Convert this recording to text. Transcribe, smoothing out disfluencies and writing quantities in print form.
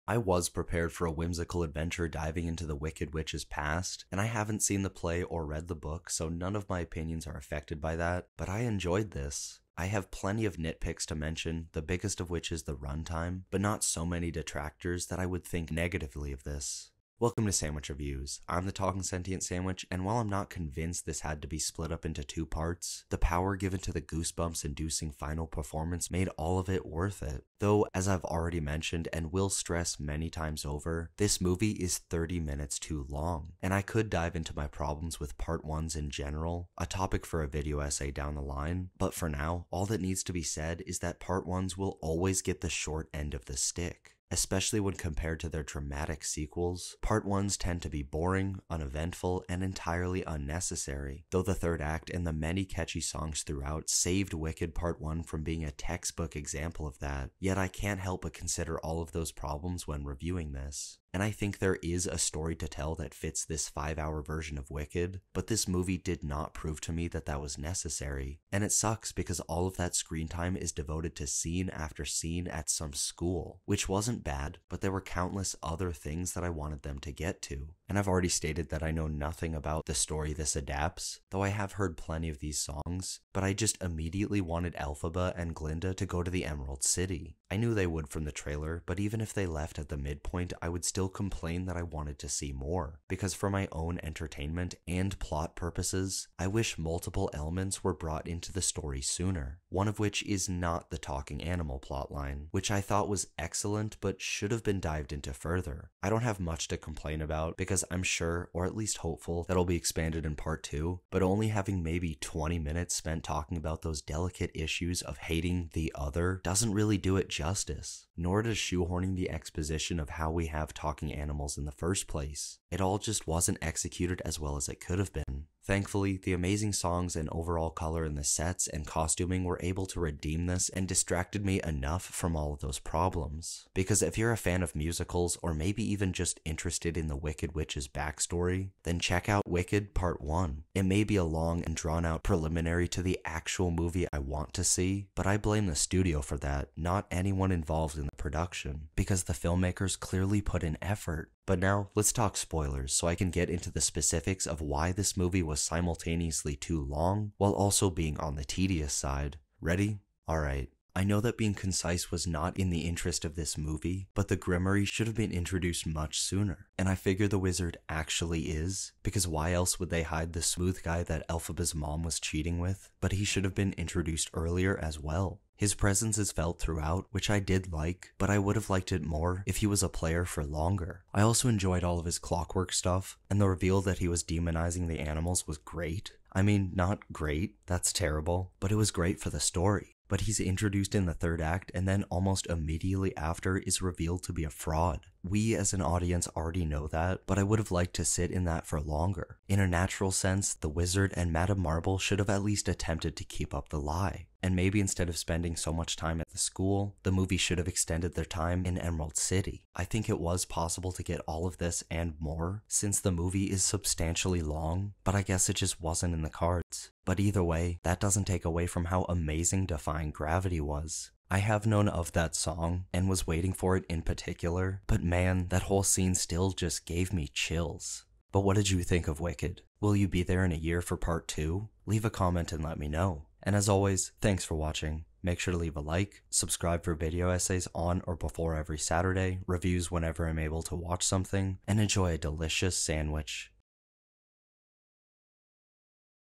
I was prepared for a whimsical adventure diving into the Wicked Witch's past, and I haven't seen the play or read the book, so none of my opinions are affected by that, but I enjoyed this. I have plenty of nitpicks to mention, the biggest of which is the runtime, but not so many detractors that I would think negatively of this. Welcome to Sandwich Reviews. I'm the Talking Sentient Sandwich, and while I'm not convinced this had to be split up into two parts, the power given to the goosebumps-inducing final performance made all of it worth it. Though, as I've already mentioned and will stress many times over, this movie is 30 minutes too long, and I could dive into my problems with part 1s in general, a topic for a video essay down the line, but for now, all that needs to be said is that part 1s will always get the short end of the stick. Especially when compared to their dramatic sequels, part 1s tend to be boring, uneventful, and entirely unnecessary, though the third act and the many catchy songs throughout saved Wicked Part 1 from being a textbook example of that, yet I can't help but consider all of those problems when reviewing this. And I think there is a story to tell that fits this 5-hour version of Wicked, but this movie did not prove to me that that was necessary. And it sucks because all of that screen time is devoted to scene after scene at some school, which wasn't bad, but there were countless other things that I wanted them to get to. And I've already stated that I know nothing about the story this adapts, though I have heard plenty of these songs, but I just immediately wanted Elphaba and Glinda to go to the Emerald City. I knew they would from the trailer, but even if they left at the midpoint, I would still complain that I wanted to see more, because for my own entertainment and plot purposes, I wish multiple elements were brought into the story sooner, one of which is not the talking animal plotline, which I thought was excellent but should have been dived into further. I don't have much to complain about because I'm sure, or at least hopeful, that it'll be expanded in part 2, but only having maybe 20 minutes spent talking about those delicate issues of hating the other doesn't really do it justice, nor does shoehorning the exposition of how we have talking animals in the first place. It all just wasn't executed as well as it could have been. Thankfully, the amazing songs and overall color in the sets and costuming were able to redeem this and distracted me enough from all of those problems. Because if you're a fan of musicals, or maybe even just interested in the Wicked Witch's backstory, then check out Wicked Part 1. It may be a long and drawn out preliminary to the actual movie I want to see, but I blame the studio for that, not anyone involved in the production, because the filmmakers clearly put in effort. But now, let's talk spoilers so I can get into the specifics of why this movie was simultaneously too long, while also being on the tedious side. Ready? Alright. I know that being concise was not in the interest of this movie, but the Grimoire should have been introduced much sooner, and I figure the wizard actually is, because why else would they hide the smooth guy that Elphaba's mom was cheating with? But he should have been introduced earlier as well. His presence is felt throughout, which I did like, but I would have liked it more if he was a player for longer. I also enjoyed all of his clockwork stuff, and the reveal that he was demonizing the animals was great. I mean, not great, that's terrible, but it was great for the story. But he's introduced in the third act and then almost immediately after is revealed to be a fraud. We as an audience already know that, but I would have liked to sit in that for longer. In a natural sense, the wizard and Madame Marble should have at least attempted to keep up the lie. And maybe instead of spending so much time at the school, the movie should have extended their time in Emerald City. I think it was possible to get all of this and more, since the movie is substantially long, but I guess it just wasn't in the cards. But either way, that doesn't take away from how amazing Defying Gravity was. I have known of that song, and was waiting for it in particular, but man, that whole scene still just gave me chills. But what did you think of Wicked? Will you be there in a year for part 2? Leave a comment and let me know. And as always, thanks for watching. Make sure to leave a like, subscribe for video essays on or before every Saturday, reviews whenever I'm able to watch something, and enjoy a delicious sandwich.